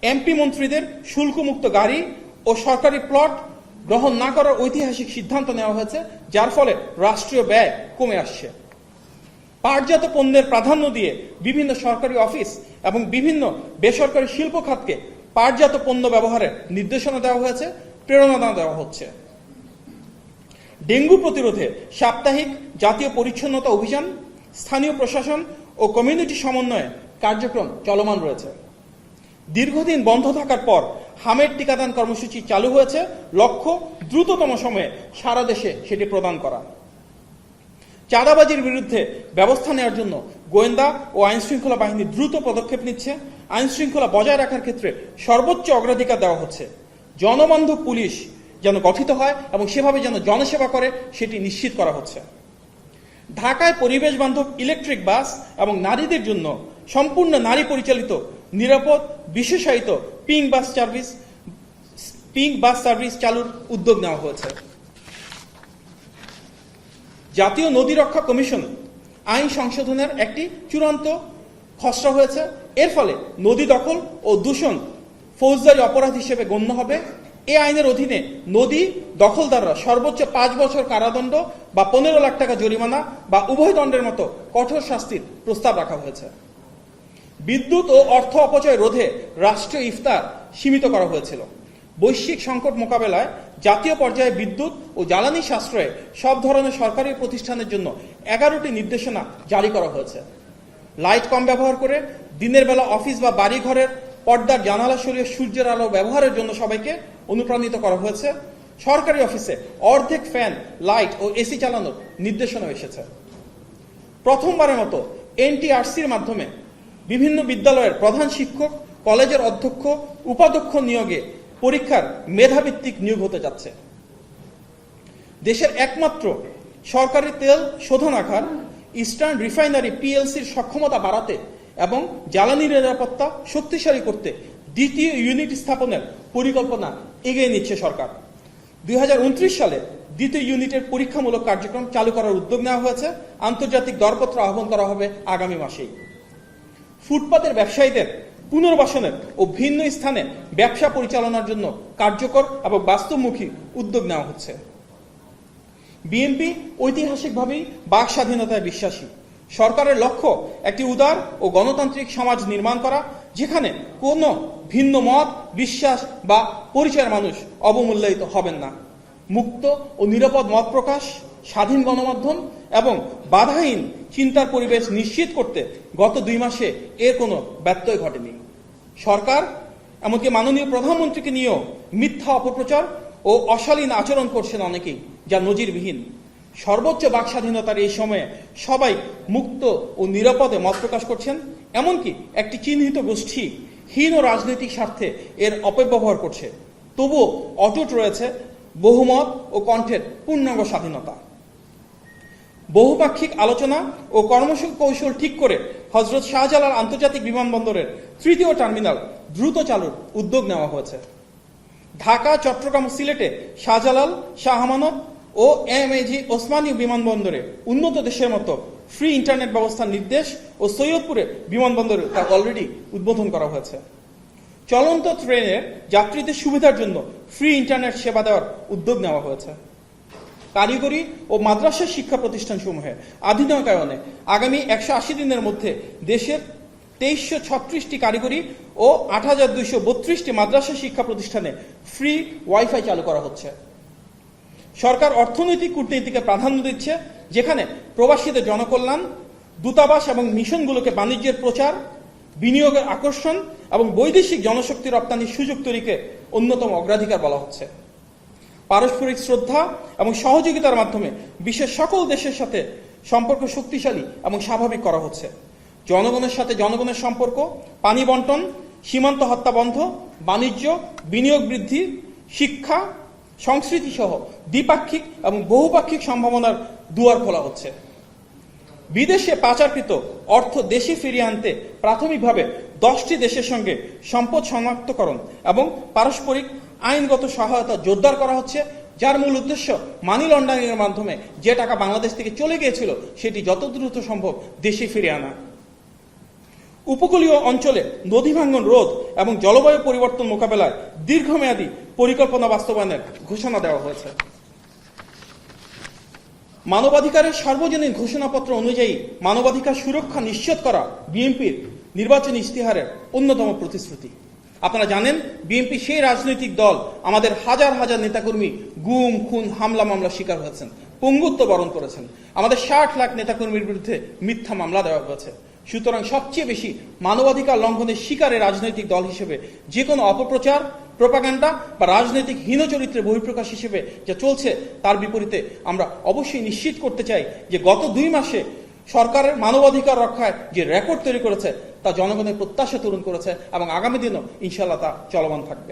MP মন্ত্রীদের শুল্কমুক্ত গাড়ি ও সরকারি প্লট গ্রহণ না করার ঐতিহাসিক সিদ্ধান্ত নেওয়া হয়েছে, যার ফলে রাষ্ট্রীয় ব্যয় কমে আসছে। পাটজাত পণ্যের প্রাধান্য দিয়ে বিভিন্ন সরকারি অফিস এবং বিভিন্ন বেসরকারি শিল্প খাতকে পাটজাত পণ্য ব্যবহারের নির্দেশনা দেওয়া হয়েছে, প্রেরণা দেওয়া হচ্ছে। ডেঙ্গু প্রতিরোধে সাপ্তাহিক জাতীয় পরিচ্ছন্নতা অভিযান, স্থানীয় প্রশাসন ও কমিউনিটি সমন্বয়ে কার্যক্রম চলমান রয়েছে। দীর্ঘদিন বন্ধ থাকার পর হামের টিকাদান কর্মসূচি চালু হয়েছে, লক্ষ্য দ্রুততম সময়ে সারা দেশে সেটি প্রদান করা। চাঁদাবাজির বিরুদ্ধে ব্যবস্থা নেওয়ার জন্য গোয়েন্দা ও আইনশৃঙ্খলা বাহিনী দ্রুত পদক্ষেপ নিচ্ছে। আইনশৃঙ্খলা বজায় রাখার ক্ষেত্রে সর্বোচ্চ অগ্রাধিকার দেওয়া হচ্ছে। জনবান্ধব পুলিশ যেন গঠিত হয় এবং সেভাবে যেন জনসেবা করে সেটি নিশ্চিত করা হচ্ছে। ঢাকায় পরিবেশ বান্ধব ইলেকট্রিক বাস এবং নারীদের জন্য সম্পূর্ণ নারী পরিচালিত নিরাপদ বিশেষায়িত পিঙ্ক বাস সার্ভিস চালুর উদ্যোগ নেওয়া হয়েছে। জাতীয় নদী রক্ষা কমিশন আইন সংশোধনের একটি চূড়ান্ত খসড়া হয়েছে। এর ফলে নদী দখল ও দূষণ ফৌজদারি অপরাধ হিসেবে গণ্য হবে। এই আইনের অধীনে নদী দখলদাররা সর্বোচ্চ 5 বছর কারাদণ্ড বা 15 লাখ টাকা জরিমানা বা উভয় দণ্ডের মতো কঠোর শাস্তির প্রস্তাব রাখা হয়েছে। বিদ্যুৎ ও অর্থ অপচয় রোধে রাষ্ট্রীয় ইফতার সীমিত করা হয়েছিল। বৈশ্বিক সংকট মোকাবেলায় জাতীয় পর্যায়ে বিদ্যুৎ ও জ্বালানি সাশ্রয়ে সব ধরনের সরকারি প্রতিষ্ঠানের জন্য 11টি নির্দেশনা জারি করা হয়েছে। লাইট কম ব্যবহার করে দিনের বেলা অফিস বা বাড়িঘরের পর্দার জানালা সরিয়ে সূর্যের আলো ব্যবহারের জন্য সবাইকে অনুপ্রাণিত করা হয়েছে। সরকারি অফিসে অর্ধেক ফ্যান, লাইট ও এসি চালানোর নির্দেশনা এসেছে। প্রথমবারের মতো এনটিআরসির মাধ্যমে বিভিন্ন বিদ্যালয়ের প্রধান শিক্ষক, কলেজের অধ্যক্ষ, উপাধ্যক্ষ নিয়োগে পরীক্ষার মেধাভিত্তিক নিয়োগ হতে যাচ্ছে। দেশের একমাত্র সরকারি তেল শোধনাগার ইস্টার্ন রিফাইনারি পিএলসির সক্ষমতা বাড়াতে এবং জ্বালানি নিরাপত্তা শক্তিশালী করতে দ্বিতীয় ইউনিট স্থাপনের পরিকল্পনা এগিয়ে নিচ্ছে সরকার। 2029 সালে দ্বিতীয় ইউনিটের পরীক্ষামূলক কার্যক্রম চালু করার উদ্যোগ নেওয়া হয়েছে। আন্তর্জাতিক দরপত্র আহ্বান করা হবে আগামী মাসেই। ফুটপাতের ব্যবসায়ীদের পুনর্বাসনের ও ভিন্ন স্থানে ব্যবসা পরিচালনার জন্য কার্যকর এবং বাস্তবমুখী উদ্যোগ নেওয়া হচ্ছে। বিএনপি ঐতিহাসিকভাবেই বাক স্বাধীনতায় বিশ্বাসী। সরকারের লক্ষ্য একটি উদার ও গণতান্ত্রিক সমাজ নির্মাণ করা, যেখানে কোনো ভিন্ন মত, বিশ্বাস বা পরিচয়ের মানুষ অবমূল্যায়িত হবেন না। মুক্ত ও নিরাপদ মত প্রকাশ, স্বাধীন গণমাধ্যম এবং বাধাহীন চিন্তার পরিবেশ নিশ্চিত করতে গত 2 মাসে এর কোনো ব্যত্যয় ঘটেনি। সরকার এমনকি মাননীয় প্রধানমন্ত্রীকে নিয়েও মিথ্যা অপপ্রচার ও অশালীন আচরণ করছেন অনেকেই, যা নজিরবিহীন। সর্বোচ্চ বাক স্বাধীনতার এই সময়ে সবাই মুক্ত ও নিরাপদে মত প্রকাশ করছেন। এমনকি একটি চিহ্নিত গোষ্ঠী হীন ও রাজনৈতিক স্বার্থে এর অপব্যবহার করছে। তবুও অটুট রয়েছে বহুমত ও কণ্ঠের পূর্ণাঙ্গ স্বাধীনতা। বহুপাক্ষিক আলোচনা ও কৌশল ঠিক করে হজরত শাহজালাল আন্তর্জাতিক বিমানবন্দরের 3য় টার্মিনাল দ্রুত চালুর উদ্যোগ নেওয়া হয়েছে। ঢাকা, চট্টগ্রাম ও সিলেটে শাহজালাল, শাহ আমানত ও এমএজি ওসমানী বিমানবন্দরে উন্নত দেশের মতো ফ্রি ইন্টারনেট ব্যবস্থার নির্দেশ ও সৈয়দপুরে বিমানবন্দরে তা অলরেডি উদ্বোধন করা হয়েছে। চলন্ত ট্রেনের যাত্রীদের সুবিধার জন্য ফ্রি ইন্টারনেট সেবা দেওয়ার উদ্যোগ নেওয়া হয়েছে। কারিগরি ও মাদ্রাসা শিক্ষা প্রতিষ্ঠানসমূহে আধুনিকায়নে আগামী 180 দিনের মধ্যে দেশের 2336টি কারিগরি ও 8232টি মাদ্রাসা শিক্ষা প্রতিষ্ঠানে ফ্রি ওয়াইফাই চালু করা হচ্ছে। সরকার অর্থনৈতিক কূটনীতিকে প্রাধান্য দিচ্ছে, যেখানে প্রবাসীদের জনকল্যাণ, দূতাবাস এবং মিশনগুলোকে বাণিজ্যের প্রচার, বিনিয়োগের আকর্ষণ এবং বৈদেশিক জনশক্তি রপ্তানির সুযোগ তৈরিকে অন্যতম অগ্রাধিকার বলা হচ্ছে। পারস্পরিক শ্রদ্ধা এবং সহযোগিতার মাধ্যমে বিশ্বের সকল দেশের সাথে সম্পর্ক শক্তিশালী এবং স্বাভাবিক করা হচ্ছে। জনগণের সাথে জনগণের সম্পর্ক, পানি বন্টন, সীমান্ত হত্যা বন্ধ, বাণিজ্য, বিনিয়োগ বৃদ্ধি, শিক্ষা, সংস্কৃতি সহ দ্বিপাক্ষিক এবং বহুপাক্ষিক সম্ভাবনার দুয়ার খোলা হচ্ছে। বিদেশে পাচারকৃত অর্থ দেশে ফিরিয়ে আনতে প্রাথমিকভাবে 10টি দেশের সঙ্গে সম্পদ শনাক্তকরণ এবং পারস্পরিক আইনগত সহায়তা জোরদার করা হচ্ছে, যার মূল উদ্দেশ্য মানি লন্ডারিং এর মাধ্যমে যে টাকা বাংলাদেশ থেকে চলে গিয়েছিল সেটি যত দ্রুত সম্ভব দেশে ফিরিয়ে আনা। উপকূলীয় অঞ্চলে নদী ভাঙ্গন রোধ এবং জলবায়ু পরিবর্তন মোকাবেলায় দীর্ঘমেয়াদী পরিকল্পনা বাস্তবায়নের ঘোষণা দেওয়া হয়েছে। মানবাধিকারের সার্বজনীন ঘোষণাপত্র অনুযায়ী মানবাধিকার সুরক্ষা নিশ্চিত করা বিএনপির নির্বাচনী ইশতেহারের অন্যতম প্রতিশ্রুতি। আপনারা জানেন, বিএনপি সেই রাজনৈতিক দল আমাদের হাজার হাজার নেতাকর্মী গুম, খুন, হামলা মামলা শিকার হয়েছেন, পঙ্গুত্ব বরণ করেছেন। আমাদের 60 লাখ নেতাকর্মীর বিরুদ্ধে মিথ্যা মামলা দেওয়া হয়েছে। সুতরাং সবচেয়ে বেশি মানবাধিকার লঙ্ঘনের শিকারের রাজনৈতিক দল হিসেবে যে কোনো অপপ্রচার, প্রোপাগান্ডা বা রাজনৈতিক হীনচরিত্রের বহিঃপ্রকাশ হিসেবে যা চলছে তার বিপরীতে আমরা অবশ্যই নিশ্চিত করতে চাই যে গত 2 মাসে সরকারের মানবাধিকার রক্ষায় যে রেকর্ড তৈরি করেছে তা জনগণের প্রত্যাশা পূরণ করেছে এবং আগামী দিনও ইনশাআল্লাহ তা চলমান থাকবে।